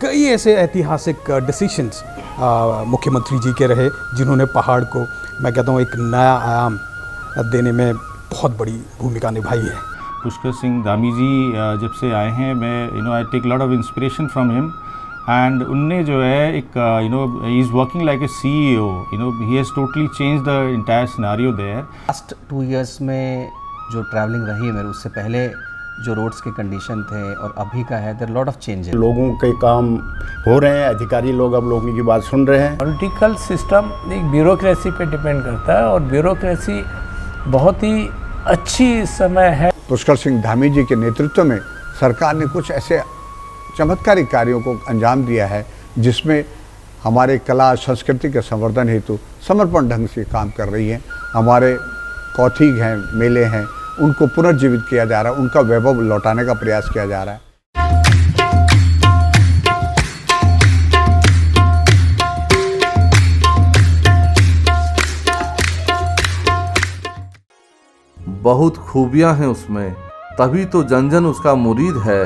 कई ऐसे ऐतिहासिक डिसीशंस मुख्यमंत्री जी के रहे जिन्होंने पहाड़ को, मैं कहता हूँ, एक नया आयाम देने में बहुत बड़ी भूमिका निभाई है। पुष्कर सिंह धामी जी जब से आए हैं, मैं I take lot of inspiration from him and उनने जो है एक ही is working like a CEO, he has totally change the entire scenario there. Last 2 years में जो ट्रैवलिंग रही है मेरे, उससे पहले जो रोड्स के कंडीशन थे और अभी का है, देयर लॉट ऑफ चेंजेस। लोगों के काम हो रहे हैं, अधिकारी लोग अब लोगों की बात सुन रहे हैं। पॉलिटिकल सिस्टम एक ब्यूरोक्रेसी पे डिपेंड करता है और ब्यूरोक्रेसी बहुत ही अच्छी इस समय है। पुष्कर सिंह धामी जी के नेतृत्व में सरकार ने कुछ ऐसे चमत्कारिक कार्यों को अंजाम दिया है जिसमें हमारे कला संस्कृति के संवर्धन हेतु समर्पण ढंग से काम कर रही हैं। हमारे कौथिग हैं, मेले हैं, उनको पुनर्जीवित किया जा रहा है, उनका वैभव लौटाने का प्रयास किया जा रहा है। बहुत खूबियां हैं उसमें, तभी तो जन जन उसका मुरीद है।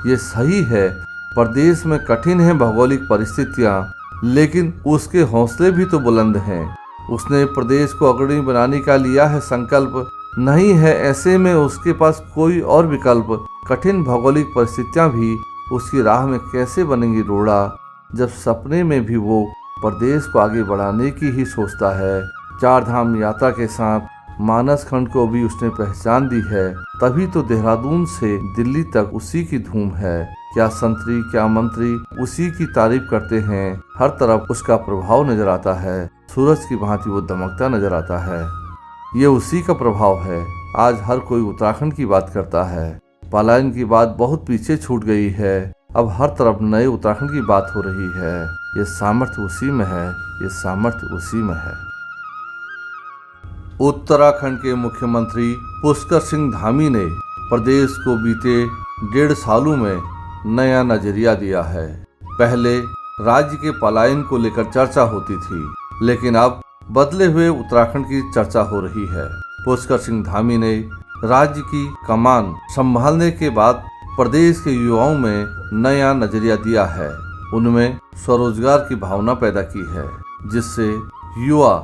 ये सही है, प्रदेश में कठिन है भौगोलिक परिस्थितियां, लेकिन उसके हौसले भी तो बुलंद हैं। उसने प्रदेश को अग्रणी बनाने का लिया है संकल्प, नहीं है ऐसे में उसके पास कोई और विकल्प। कठिन भौगोलिक परिस्थितियां भी उसकी राह में कैसे बनेंगी रोड़ा, जब सपने में भी वो प्रदेश को आगे बढ़ाने की ही सोचता है। 4 धाम यात्रा के साथ मानस खंड को भी उसने पहचान दी है, तभी तो देहरादून से दिल्ली तक उसी की धूम है। क्या संतरी क्या मंत्री उसी की तारीफ करते हैं, हर तरफ उसका प्रभाव नजर आता है। सूरज की भांति वो दमकता नजर आता है, ये उसी का प्रभाव है। आज हर कोई उत्तराखंड की बात करता है, पलायन की बात बहुत पीछे छूट गई है, अब हर तरफ नए उत्तराखंड की बात हो रही है। ये सामर्थ्य उसी में है, ये सामर्थ्य उसी में है। उत्तराखंड के मुख्यमंत्री पुष्कर सिंह धामी ने प्रदेश को बीते 1.5 सालों में नया नजरिया दिया है। पहले राज्य के पलायन को लेकर चर्चा होती थी, लेकिन अब बदले हुए उत्तराखंड की चर्चा हो रही है। पुष्कर सिंह धामी ने राज्य की कमान संभालने के बाद प्रदेश के युवाओं में नया नजरिया दिया है। उनमें स्वरोजगार की भावना पैदा की है, जिससे युवा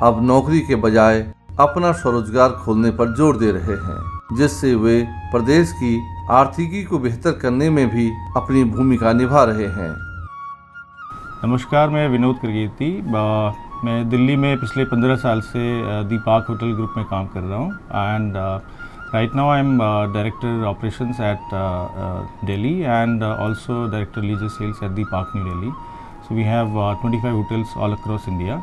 अब नौकरी के बजाय अपना स्वरोजगार खोलने पर जोर दे रहे हैं, जिससे वे प्रदेश की आर्थिकी को बेहतर करने में भी अपनी भूमिका निभा रहे हैं। नमस्कार, मैं विनोद करगेती। मैं दिल्ली में पिछले 15 साल से दीपाक होटल ग्रुप में काम कर रहा हूँ and right now I am director operations at Delhi and also director leisure sales at Deepak new Delhi. So we have 25 hotels all across India.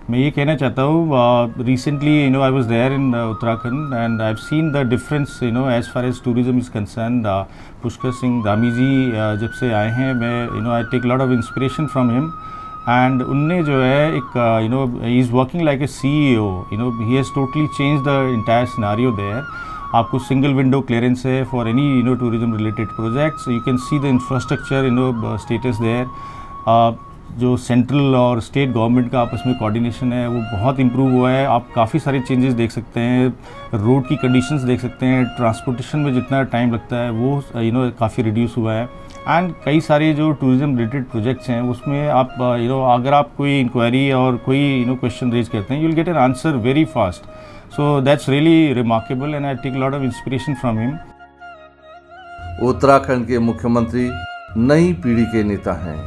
मैं ये कहना चाहता हूँ, recently I was there in Uttarakhand and I have seen the difference as far as tourism is concern. Pushkar Singh Dhami ji जब से आए हैं, मैं I take lot of inspiration from him and उनने जो है एक ही is working like a CEO, he has totally change the entire scenario there. आपको सिंगल विंडो क्लियरेंस है for any tourism related projects. You can see the infrastructure status there. जो central और state government का आपस में coordination है वो बहुत इम्प्रूव हुआ है। आप काफ़ी सारे चेंजेस देख सकते हैं, रोड की कंडीशंस देख सकते हैं, ट्रांसपोर्टेशन में जितना टाइम लगता है वो काफ़ी रिड्यूस हुआ है। एंड कई सारे जो टूरिज्म रिलेटेड प्रोजेक्ट्स हैं उसमें आप अगर आप कोई इंक्वायरी और कोई क्वेश्चन रेज करते हैं, you will get an answer very fast. So that's really remarkable and I take lot of inspiration from him. Uttarakhand के मुख्यमंत्री नई पीढ़ी के नेता हैं,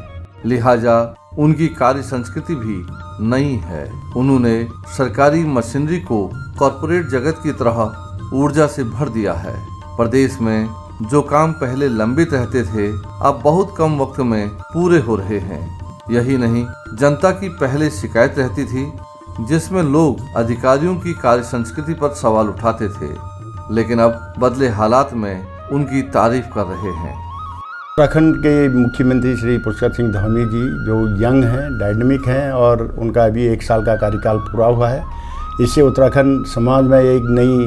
लिहाजा उनकी कार्य संस्कृति भी नई है। उन्होंने सरकारी मशीनरी को कॉरपोरेट जगत की तरह ऊर्जा से भर दिया है। प्रदेश में जो काम पहले लंबित रहते थे, अब बहुत कम वक्त में पूरे हो रहे हैं। यही नहीं, जनता की पहले शिकायत रहती थी जिसमें लोग अधिकारियों की कार्य संस्कृति पर सवाल उठाते थे, लेकिन अब बदले हालात में उनकी तारीफ कर रहे हैं। उत्तराखंड के मुख्यमंत्री श्री पुष्कर सिंह धामी जी जो यंग हैं, डायनेमिक हैं और उनका अभी 1 साल का कार्यकाल पूरा हुआ है। इससे उत्तराखंड समाज में एक नई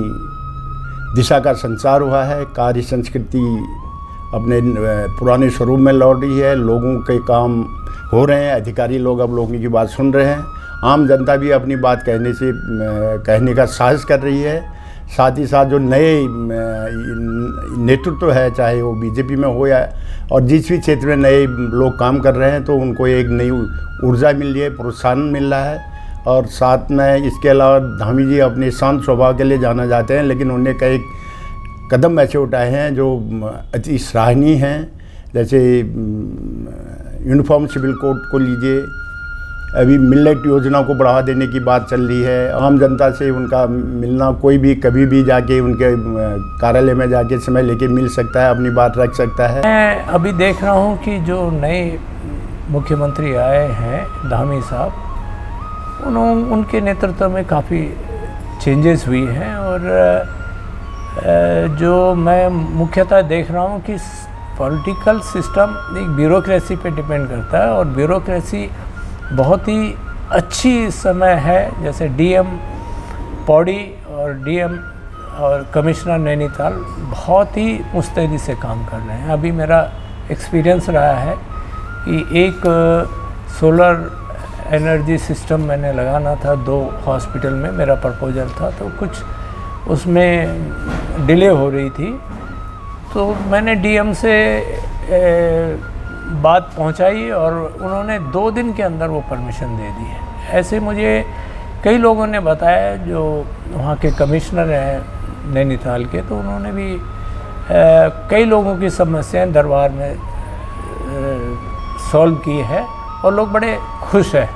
दिशा का संचार हुआ है। कार्य संस्कृति अपने पुराने स्वरूप में लौट रही है, लोगों के काम हो रहे हैं, अधिकारी लोग अब लोगों की बात सुन रहे हैं, आम जनता भी अपनी बात कहने का साहस कर रही है। साथ ही साथ जो नए नेतृत्व है, चाहे वो बीजेपी में हो या और जिस भी क्षेत्र में नए लोग काम कर रहे हैं, तो उनको एक नई ऊर्जा मिल रही है, प्रोत्साहन मिल रहा है। और साथ में इसके अलावा धामी जी अपने शांत स्वभाव के लिए जाना जाते हैं, लेकिन उन्हें कई कदम ऐसे उठाए हैं जो अति सराहनीय हैं। जैसे यूनिफॉर्म सिविल कोड को लीजिए, अभी मिलेट योजना को बढ़ावा देने की बात चल रही है, आम जनता से उनका मिलना, कोई भी कभी भी जाके उनके कार्यालय में जाके समय लेके मिल सकता है, अपनी बात रख सकता है। मैं अभी देख रहा हूँ कि जो नए मुख्यमंत्री आए हैं धामी साहब, उनके नेतृत्व में काफ़ी चेंजेस हुई हैं। और जो मैं मुख्यतः देख रहा हूँ कि पॉलिटिकल सिस्टम एक ब्यूरोक्रेसी पे डिपेंड करता है, और ब्यूरोक्रेसी बहुत ही अच्छी इस समय है। जैसे डीएम पौड़ी और डीएम और कमिश्नर नैनीताल बहुत ही मुस्तैदी से काम कर रहे हैं। अभी मेरा एक्सपीरियंस रहा है कि एक सोलर एनर्जी सिस्टम मैंने लगाना था 2 हॉस्पिटल में, मेरा प्रपोजल था, तो कुछ उसमें डिले हो रही थी, तो मैंने डीएम से बात पहुंचाई और उन्होंने 2 दिन के अंदर वो परमिशन दे दी है। ऐसे मुझे कई लोगों ने बताया जो वहाँ के कमिश्नर हैं नैनीताल के, तो उन्होंने भी कई लोगों की समस्याएं दरबार में सॉल्व की है और लोग बड़े खुश हैं।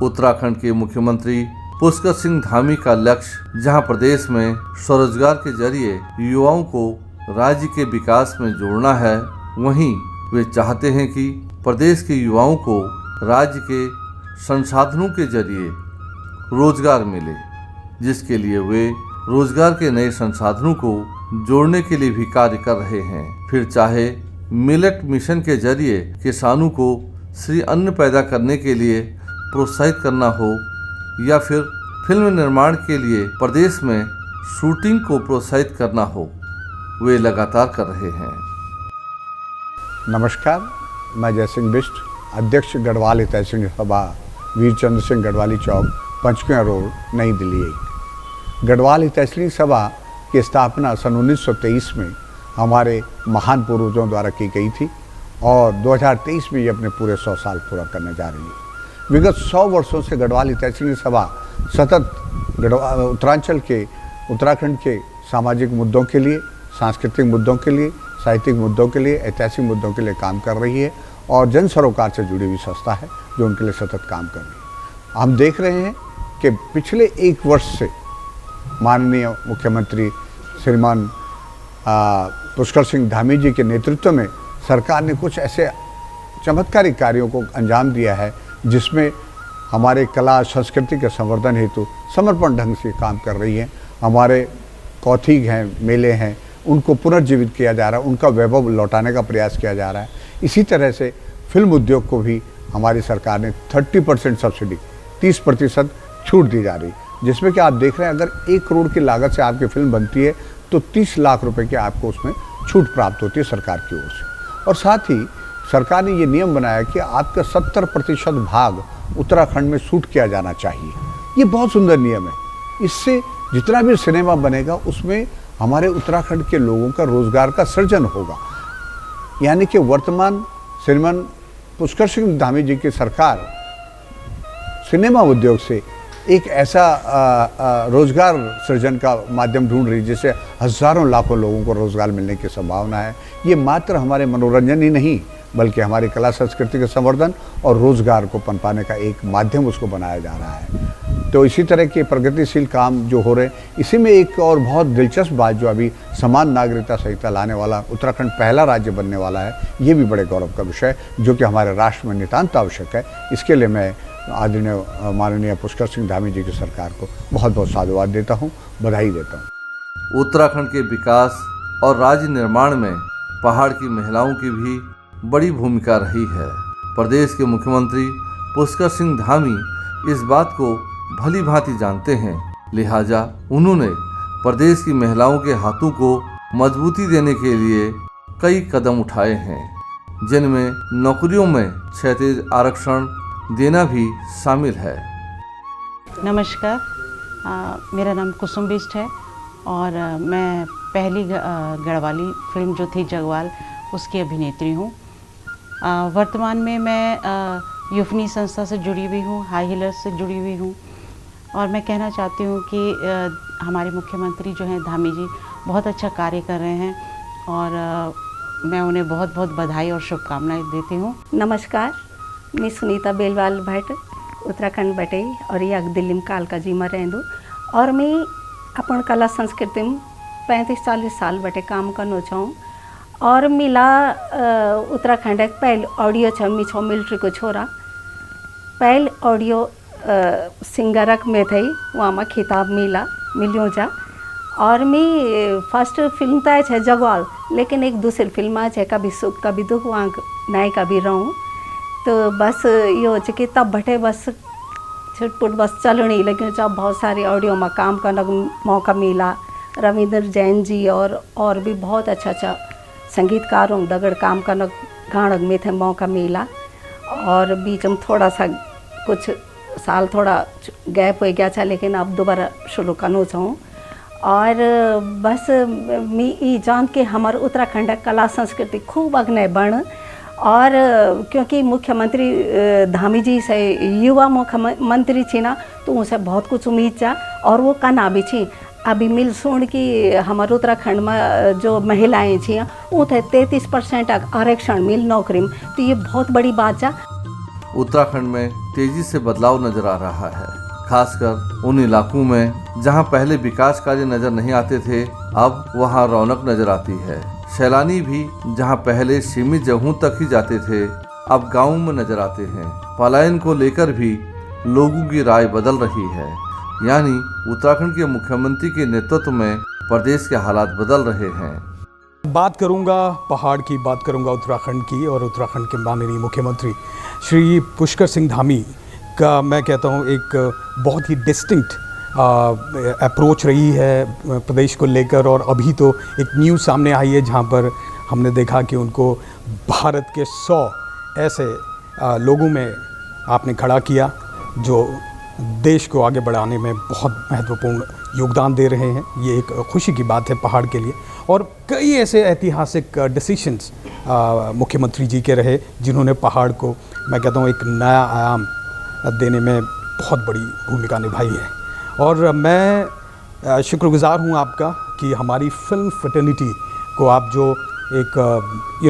उत्तराखंड के मुख्यमंत्री पुष्कर सिंह धामी का लक्ष्य जहां प्रदेश में स्वरोजगार के जरिए युवाओं को राज्य के विकास में जोड़ना है, वहीं वे चाहते हैं कि प्रदेश के युवाओं को राज्य के संसाधनों के जरिए रोजगार मिले, जिसके लिए वे रोजगार के नए संसाधनों को जोड़ने के लिए भी कार्य कर रहे हैं। फिर चाहे मिलेट मिशन के जरिए किसानों को श्री अन्न पैदा करने के लिए प्रोत्साहित करना हो, या फिर फिल्म निर्माण के लिए प्रदेश में शूटिंग को प्रोत्साहित करना हो, वे लगातार कर रहे हैं। नमस्कार, मैं जयसिंह बिष्ट, अध्यक्ष गढ़वाल हितैषी सभा, वीर चंद्र सिंह गढ़वाली चौक, पंचकुला रोड, नई दिल्ली 1। गढ़वाल हितैषी सभा की स्थापना सन 1923 में हमारे महान पूर्वजों द्वारा की गई थी और 2023 में ये अपने पूरे 100 साल पूरा करने जा रही है। विगत 100 वर्षों से गढ़वाल हितैषी सभा सतत उत्तरांचल के, उत्तराखंड के सामाजिक मुद्दों के लिए, सांस्कृतिक मुद्दों के लिए, साहित्यिक मुद्दों के लिए, ऐतिहासिक मुद्दों के लिए काम कर रही है और जन सरोकार से जुड़ी हुई संस्था है जो उनके लिए सतत काम कर रही है। हम देख रहे हैं कि पिछले 1 वर्ष से माननीय मुख्यमंत्री श्रीमान पुष्कर सिंह धामी जी के नेतृत्व में सरकार ने कुछ ऐसे चमत्कारिक कार्यों को अंजाम दिया है जिसमें हमारे कला संस्कृति के संवर्धन हेतु समर्पण ढंग से काम कर रही है। हमारे कौथिग हैं, मेले हैं, उनको पुनर्जीवित किया जा रहा है, उनका वैभव लौटाने का प्रयास किया जा रहा है। इसी तरह से फिल्म उद्योग को भी हमारी सरकार ने 30% सब्सिडी, 30% छूट दी जा रही, जिसमें कि आप देख रहे हैं अगर 1 करोड़ की लागत से आपकी फिल्म बनती है तो 30 लाख रुपए की आपको उसमें छूट प्राप्त होती है सरकार की ओर से। और साथ ही सरकार ने ये नियम बनाया कि आपका 70% भाग उत्तराखंड में शूट किया जाना चाहिए। ये बहुत सुंदर नियम है। इससे जितना भी सिनेमा बनेगा उसमें हमारे उत्तराखंड के लोगों का रोजगार का सृजन होगा। यानी कि वर्तमान श्रीमान पुष्कर सिंह धामी जी की सरकार सिनेमा उद्योग से एक ऐसा रोजगार सृजन का माध्यम ढूंढ रही है जिससे हजारों लाखों लोगों को रोजगार मिलने की संभावना है। ये मात्र हमारे मनोरंजन ही नहीं बल्कि हमारी कला संस्कृति के संवर्धन और रोजगार को पनपाने का एक माध्यम उसको बनाया जा रहा है। तो इसी तरह के प्रगतिशील काम जो हो रहे हैं, इसी में एक और बहुत दिलचस्प बात जो अभी समान नागरिकता संहिता लाने वाला उत्तराखंड पहला राज्य बनने वाला है, ये भी बड़े गौरव का विषय है जो कि हमारे राष्ट्र में नितांत आवश्यक है। इसके लिए मैं आदरणीय माननीय पुष्कर सिंह धामी जी की सरकार को बहुत बहुत साधुवाद देता हूँ, बधाई देता हूँ। उत्तराखंड के विकास और राज्य निर्माण में पहाड़ की महिलाओं की भी बड़ी भूमिका रही है। प्रदेश के मुख्यमंत्री पुष्कर सिंह धामी इस बात को भली भांति जानते हैं, लिहाजा उन्होंने प्रदेश की महिलाओं के हाथों को मजबूती देने के लिए कई कदम उठाए हैं, जिनमें नौकरियों में क्षैतिज आरक्षण देना भी शामिल है। नमस्कार, मेरा नाम कुसुम बिष्ट है और मैं पहली गढ़वाली फिल्म जो थी जगवाल उसकी अभिनेत्री हूँ। वर्तमान में मैं युफनी संस्था से जुड़ी हुई हूँ, हाई हीलर्स से जुड़ी हुई हूँ। और मैं कहना चाहती हूँ कि हमारे मुख्यमंत्री जो हैं धामी जी बहुत अच्छा कार्य कर रहे हैं और मैं उन्हें बहुत बहुत बधाई और शुभकामनाएं देती हूँ। नमस्कार, मैं सुनीता बेलवाल भट्ट उत्तराखंड बटे और यह दिल्ली में कालका जी में रहूँ और मैं अपन कला संस्कृति में 35-40 साल बटे काम करना चाहूँ। और मिला उत्तराखंड एक पहले ऑडियो छमी छो मिलिट्री को छोरा पहले ऑडियो सिंगरक में थी वहाँ में खिताब मिलियो जा। और मैं फर्स्ट फिल्म तो है जगवाल, लेकिन एक दूसरी फिल्म है कभी सुख कभी दुख, वहाँ नायिका भी रहूँ। तो बस ये हो कि तब बटे बस छुटपुट बस चलनी, लेकिन जब बहुत सारे ऑडियो में काम करने का मौका मिला, रविंद्र जैन जी और भी बहुत अच्छा संगीतकारों दगड़ काम करने गाणक में थे मौका मिला। और बीच में थोड़ा सा कुछ साल थोड़ा गैप हो गया था, लेकिन अब दोबारा शुरू करना चाहूँ। और बस मैं ये जान के हमारे उत्तराखंड कला संस्कृति खूब अग्ने बढ़। और क्योंकि मुख्यमंत्री धामी जी से युवा मुख्यमंत्री थी ना, तो उनसे बहुत कुछ उम्मीद था और वो कना भी थी। अभी मिल सुन कि हमारे उत्तराखंड में जो महिलाएं थी उन्हें 33% आरक्षण मिल नौकरी में, तो ये बहुत बड़ी बात है। उत्तराखंड में तेजी से बदलाव नजर आ रहा है, खासकर उन इलाकों में जहां पहले विकास कार्य नजर नहीं आते थे, अब वहां रौनक नजर आती है। सैलानी भी जहां पहले सीमित जगहों तक ही जाते थे, अब गाँव में नजर आते हैं। पलायन को लेकर भी लोगों की राय बदल रही है, यानी उत्तराखंड के मुख्यमंत्री के नेतृत्व में प्रदेश के हालात बदल रहे हैं। बात करूंगा पहाड़ की, बात करूंगा उत्तराखंड की, और उत्तराखंड के माननीय मुख्यमंत्री श्री पुष्कर सिंह धामी का मैं कहता हूं एक बहुत ही डिस्टिंक्ट अप्रोच रही है प्रदेश को लेकर। और अभी तो एक न्यूज़ सामने आई है जहां पर हमने देखा कि उनको भारत के 100 ऐसे लोगों में आपने खड़ा किया जो देश को आगे बढ़ाने में बहुत महत्वपूर्ण योगदान दे रहे हैं। ये एक खुशी की बात है पहाड़ के लिए। और कई ऐसे ऐतिहासिक डिसीशंस मुख्यमंत्री जी के रहे जिन्होंने पहाड़ को मैं कहता हूँ एक नया आयाम देने में बहुत बड़ी भूमिका निभाई है। और मैं शुक्रगुज़ार हूँ आपका कि हमारी फिल्म फ्रेटर्निटी को आप जो एक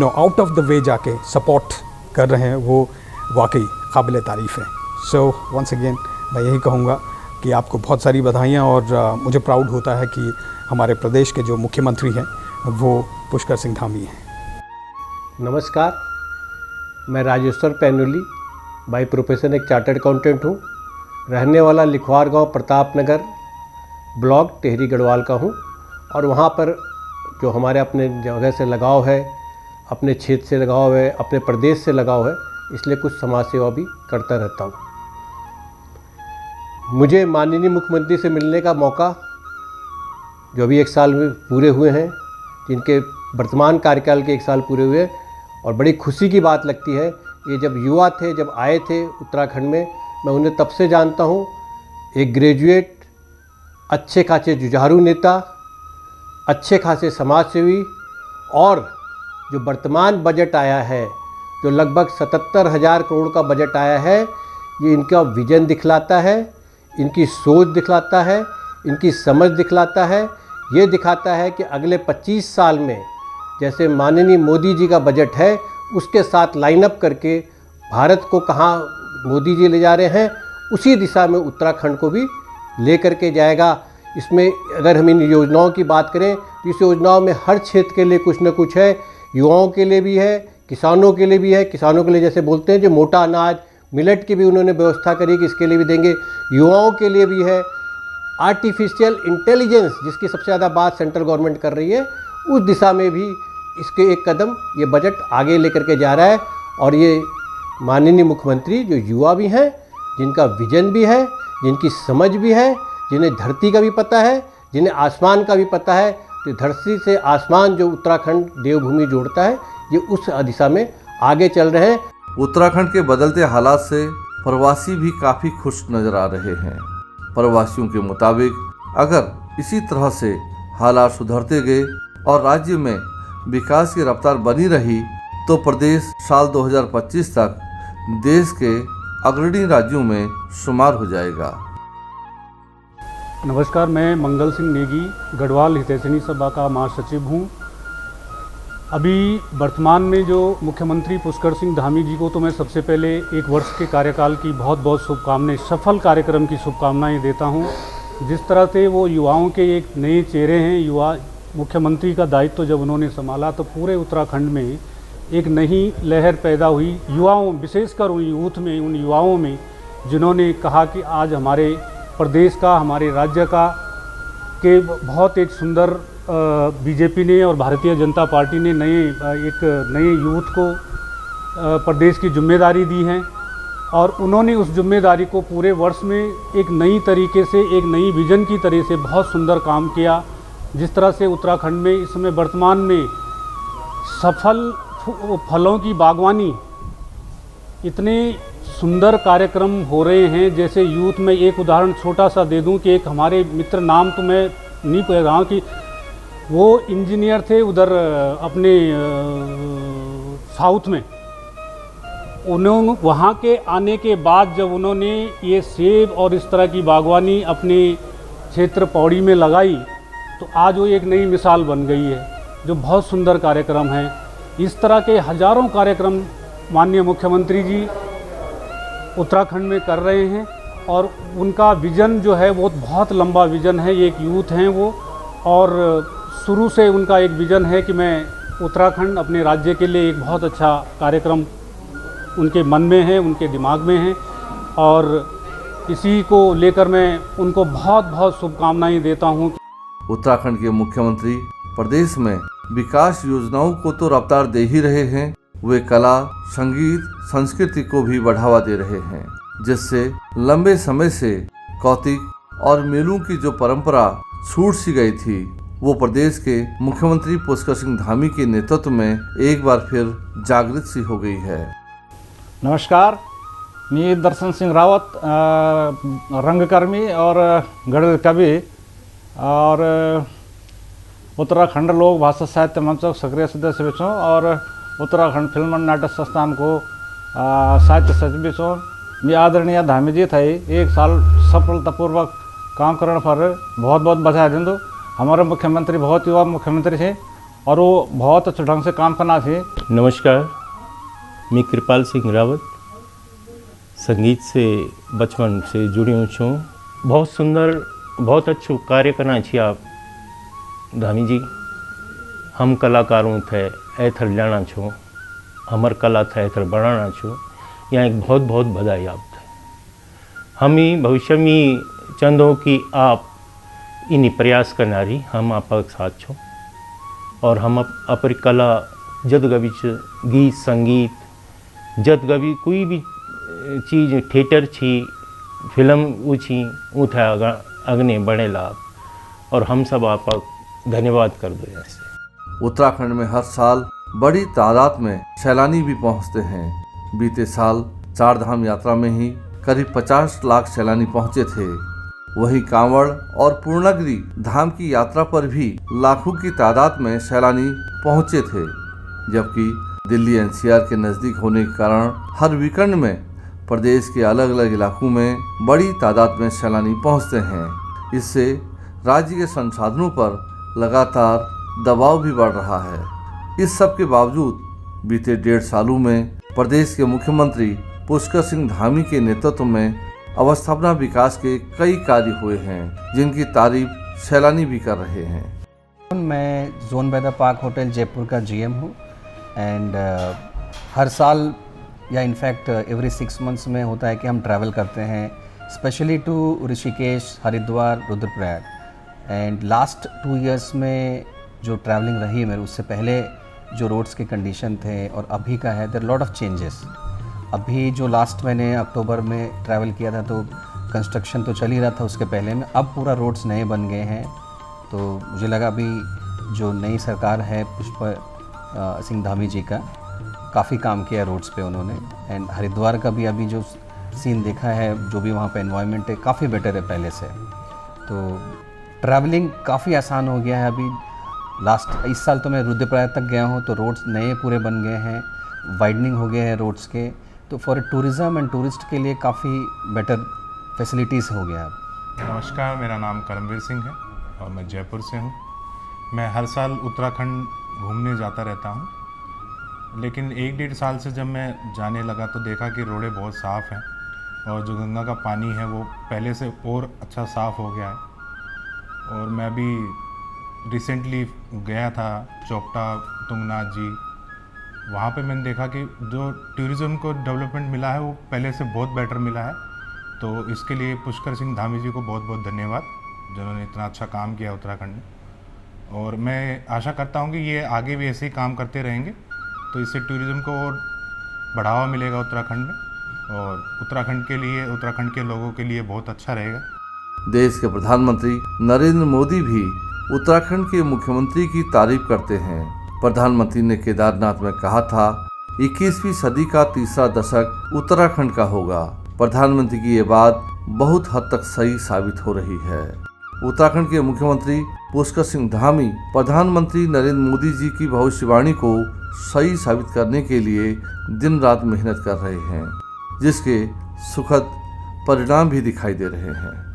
आउट ऑफ द वे जाके सपोर्ट कर रहे हैं, वो वाकई काबिल तारीफ़ है। सो वंस अगेन मैं यही कहूँगा कि आपको बहुत सारी बधाइयाँ। और मुझे प्राउड होता है कि हमारे प्रदेश के जो मुख्यमंत्री हैं वो पुष्कर सिंह धामी हैं। नमस्कार, मैं राजेश्वर पैनुली बाई प्रोफेशन एक चार्टर्ड अकाउंटेंट हूँ। रहने वाला लिखवार गांव प्रताप नगर ब्लॉक टेहरी गढ़वाल का हूँ। और वहाँ पर जो हमारे अपने जगह से लगाव है, अपने क्षेत्र से लगाव है, अपने प्रदेश से लगाव है, इसलिए कुछ समाज सेवा भी करता रहता हूँ। मुझे माननीय मुख्यमंत्री से मिलने का मौका जो अभी 1 साल में पूरे हुए हैं, जिनके वर्तमान कार्यकाल के 1 साल पूरे हुए, और बड़ी खुशी की बात लगती है। ये जब युवा थे, जब आए थे उत्तराखंड में, मैं उन्हें तब से जानता हूँ। एक ग्रेजुएट, अच्छे खासे जुझारू नेता, अच्छे खासे समाज सेवी, और जो वर्तमान बजट आया है, जो लगभग 77,000 करोड़ का बजट आया है, ये इनका विजन दिखलाता है, इनकी सोच दिखलाता है, इनकी समझ दिखलाता है। ये दिखाता है कि अगले 25 साल में जैसे माननीय मोदी जी का बजट है, उसके साथ लाइनअप करके भारत को कहाँ मोदी जी ले जा रहे हैं, उसी दिशा में उत्तराखंड को भी ले करके जाएगा। इसमें अगर हम इन योजनाओं की बात करें तो इस योजनाओं में हर क्षेत्र के लिए कुछ न कुछ है। युवाओं के लिए भी है, किसानों के लिए भी है। किसानों के लिए जैसे बोलते हैं जो मोटा अनाज, मिलेट की भी उन्होंने व्यवस्था करी कि इसके लिए भी देंगे। युवाओं के लिए भी है आर्टिफिशियल इंटेलिजेंस, जिसकी सबसे ज़्यादा बात सेंट्रल गवर्नमेंट कर रही है, उस दिशा में भी इसके एक कदम ये बजट आगे लेकर के जा रहा है। और ये माननीय मुख्यमंत्री जो युवा भी हैं, जिनका विजन भी है, जिनकी समझ भी है, जिन्हें धरती का भी पता है, जिन्हें आसमान का भी पता है, तो धरती से आसमान जो उत्तराखंड देवभूमि जोड़ता है, ये उस दिशा में आगे चल रहे हैं। उत्तराखंड के बदलते हालात से प्रवासी भी काफ़ी खुश नजर आ रहे हैं। प्रवासियों के मुताबिक अगर इसी तरह से हालात सुधरते गए और राज्य में विकास की रफ्तार बनी रही तो प्रदेश साल 2025 तक देश के अग्रणी राज्यों में शुमार हो जाएगा। नमस्कार, मैं मंगल सिंह नेगी गढ़वाल हितैषणी सभा का महासचिव हूँ। अभी वर्तमान में जो मुख्यमंत्री पुष्कर सिंह धामी जी को तो मैं सबसे पहले एक वर्ष के कार्यकाल की बहुत बहुत शुभकामनाएं, सफल कार्यक्रम की शुभकामनाएं देता हूं। जिस तरह से वो युवाओं के एक नए चेहरे हैं, युवा मुख्यमंत्री का दायित्व तो जब उन्होंने संभाला तो पूरे उत्तराखंड में एक नई लहर पैदा हुई युवाओं, विशेषकर उन यूथ में, उन युवाओं में जिन्होंने कहा कि आज हमारे प्रदेश का, हमारे राज्य का के बहुत एक सुंदर बीजेपी ने और भारतीय जनता पार्टी ने एक नए यूथ को प्रदेश की जिम्मेदारी दी है और उन्होंने उस जिम्मेदारी को पूरे वर्ष में एक नई तरीके से, एक नई विजन की तरह से बहुत सुंदर काम किया। जिस तरह से उत्तराखंड में इस समय वर्तमान में सफल फलों की बागवानी, इतने सुंदर कार्यक्रम हो रहे हैं। जैसे यूथ में एक उदाहरण छोटा सा दे दूं कि एक हमारे मित्र, नाम तो मैं नहीं कह रहा हूँ, कि वो इंजीनियर थे उधर अपने साउथ में। उन्होंने वहाँ के आने के बाद जब उन्होंने ये सेब और इस तरह की बागवानी अपने क्षेत्र पौड़ी में लगाई तो आज वो एक नई मिसाल बन गई है, जो बहुत सुंदर कार्यक्रम है। इस तरह के हजारों कार्यक्रम माननीय मुख्यमंत्री जी उत्तराखंड में कर रहे हैं और उनका विज़न जो है वो बहुत लंबा विज़न है। एक यूथ हैं वो, और शुरू से उनका एक विज़न है कि मैं उत्तराखंड अपने राज्य के लिए एक बहुत अच्छा कार्यक्रम उनके मन में है, उनके दिमाग में है और इसी को लेकर मैं उनको बहुत बहुत शुभकामनाएं देता हूं। उत्तराखंड के मुख्यमंत्री प्रदेश में विकास योजनाओं को तो रफ्तार दे ही रहे हैं, वे कला, संगीत, संस्कृति को भी बढ़ावा दे रहे हैं, जिससे लंबे समय से कौतिक और मेलों की जो परंपरा छूट सी गई थी वो प्रदेश के मुख्यमंत्री पुष्कर सिंह धामी के नेतृत्व में एक बार फिर जागृत सी हो गई है। नमस्कार, मी दर्शन सिंह रावत, रंगकर्मी और गढ़ कवि और उत्तराखंड लोक भाषा साहित्य मंच सक्रिय सदस्य भी छूँ और उत्तराखंड फिल्म नाटक संस्थान को साहित्य सचिव भी छूँ। मैं आदरणीय धामी जी थे एक साल सफलतापूर्वक काम करने पर बहुत बहुत बधाई दूँ। हमारे मुख्यमंत्री बहुत युवा मुख्यमंत्री थे और वो बहुत अच्छे ढंग से काम करना थे। नमस्कार, मैं कृपाल सिंह रावत संगीत से बचपन से जुड़ी हूँ। बहुत सुंदर, बहुत अच्छो कार्य करना चाहिए आप धामी जी। हम कलाकारों थे ऐथर जाना छो, हमार कला थे ऐथर बढ़ाना छो, यहाँ एक बहुत बहुत बधाई आप थे। हम ही भविष्य में चाहूँ कि आप इन्हीं प्रयास करना रही, हम आपका साथ छो और हम अपनी कला जद गवी गीत संगीत जद गवी कोई भी चीज़ थिएटर छी, फिल्म वो छी, वो थे अग्नि बढ़े लाभ और हम सब आपका धन्यवाद कर दो। ऐसे उत्तराखंड में हर साल बड़ी तादाद में सैलानी भी पहुंचते हैं। बीते साल चार धाम यात्रा में ही करीब 50 लाख सैलानी पहुंचे थे। वहीं कांवड़ और पूर्णागिरि धाम की यात्रा पर भी लाखों की तादाद में सैलानी पहुंचे थे, जबकि दिल्ली एनसीआर के नज़दीक होने के कारण हर वीकेंड में प्रदेश के अलग अलग इलाकों में बड़ी तादाद में सैलानी पहुंचते हैं। इससे राज्य के संसाधनों पर लगातार दबाव भी बढ़ रहा है। इस सब के बावजूद बीते 1.5 सालों में प्रदेश के मुख्यमंत्री पुष्कर सिंह धामी के नेतृत्व में अवस्थापना विकास के कई कार्य हुए हैं, जिनकी तारीफ सैलानी भी कर रहे हैं। मैं zone by the park hotel Jaipur का जीएम हूँ एंड हर साल या इनफैक्ट एवरी 6 मंथ्स में होता है कि हम ट्रैवल करते हैं specially to Rishikesh, Haridwar, Rudraprayag. And last 2 years में जो ट्रैवलिंग रही है मेरे, उससे पहले जो रोड्स के कंडीशन थे और अभी का है, देयर लॉट ऑफ चेंजेस। अभी जो लास्ट मैंने अक्टूबर में ट्रैवल किया था तो कंस्ट्रक्शन तो चल ही रहा था उसके पहले में, अब पूरा रोड्स नए बन गए हैं। तो मुझे लगा अभी जो नई सरकार है पुष्कर सिंह धामी जी का, काफ़ी काम किया रोड्स पे उन्होंने। एंड हरिद्वार का भी अभी जो सीन देखा है, जो भी वहाँ पे एनवायरनमेंट है काफ़ी बेटर है पहले से। तो ट्रैवलिंग काफ़ी आसान हो गया है अभी। इस साल तो मैं रुद्रप्रयाग तक गया हूँ, तो रोड्स नए पूरे बन गए हैं, वाइडनिंग हो गए हैं रोड्स के, तो फॉर टूरिज़्म एंड टूरिस्ट के लिए काफ़ी बेटर फैसिलिटीज़ हो गया है। नमस्कार, मेरा नाम करमवीर सिंह है और मैं जयपुर से हूँ। मैं हर साल उत्तराखंड घूमने जाता रहता हूँ, लेकिन 1-1.5 साल से जब मैं जाने लगा तो देखा कि रोडें बहुत साफ़ हैं और जो गंगा का पानी है वो पहले से और अच्छा साफ़ हो गया है। और मैं भी रिसेंटली गया था चौपटा तुंगनाथ जी, वहाँ पे मैंने देखा कि जो टूरिज़्म को डेवलपमेंट मिला है वो पहले से बहुत बेटर मिला है। तो इसके लिए पुष्कर सिंह धामी जी को बहुत बहुत धन्यवाद, जिन्होंने इतना अच्छा काम किया उत्तराखंड में। और मैं आशा करता हूँ कि ये आगे भी ऐसे ही काम करते रहेंगे, तो इससे टूरिज़्म को और बढ़ावा मिलेगा उत्तराखंड में, और उत्तराखंड के लिए, उत्तराखंड के लोगों के लिए बहुत अच्छा रहेगा। देश के प्रधानमंत्री नरेंद्र मोदी भी उत्तराखंड के मुख्यमंत्री की तारीफ करते हैं। प्रधानमंत्री ने केदारनाथ में कहा था, 21वीं सदी का तीसरा दशक उत्तराखंड का होगा। प्रधानमंत्री की ये बात बहुत हद तक सही साबित हो रही है। उत्तराखंड के मुख्यमंत्री पुष्कर सिंह धामी प्रधानमंत्री नरेंद्र मोदी जी की भविष्यवाणी को सही साबित करने के लिए दिन रात मेहनत कर रहे हैं, जिसके सुखद परिणाम भी दिखाई दे रहे हैं।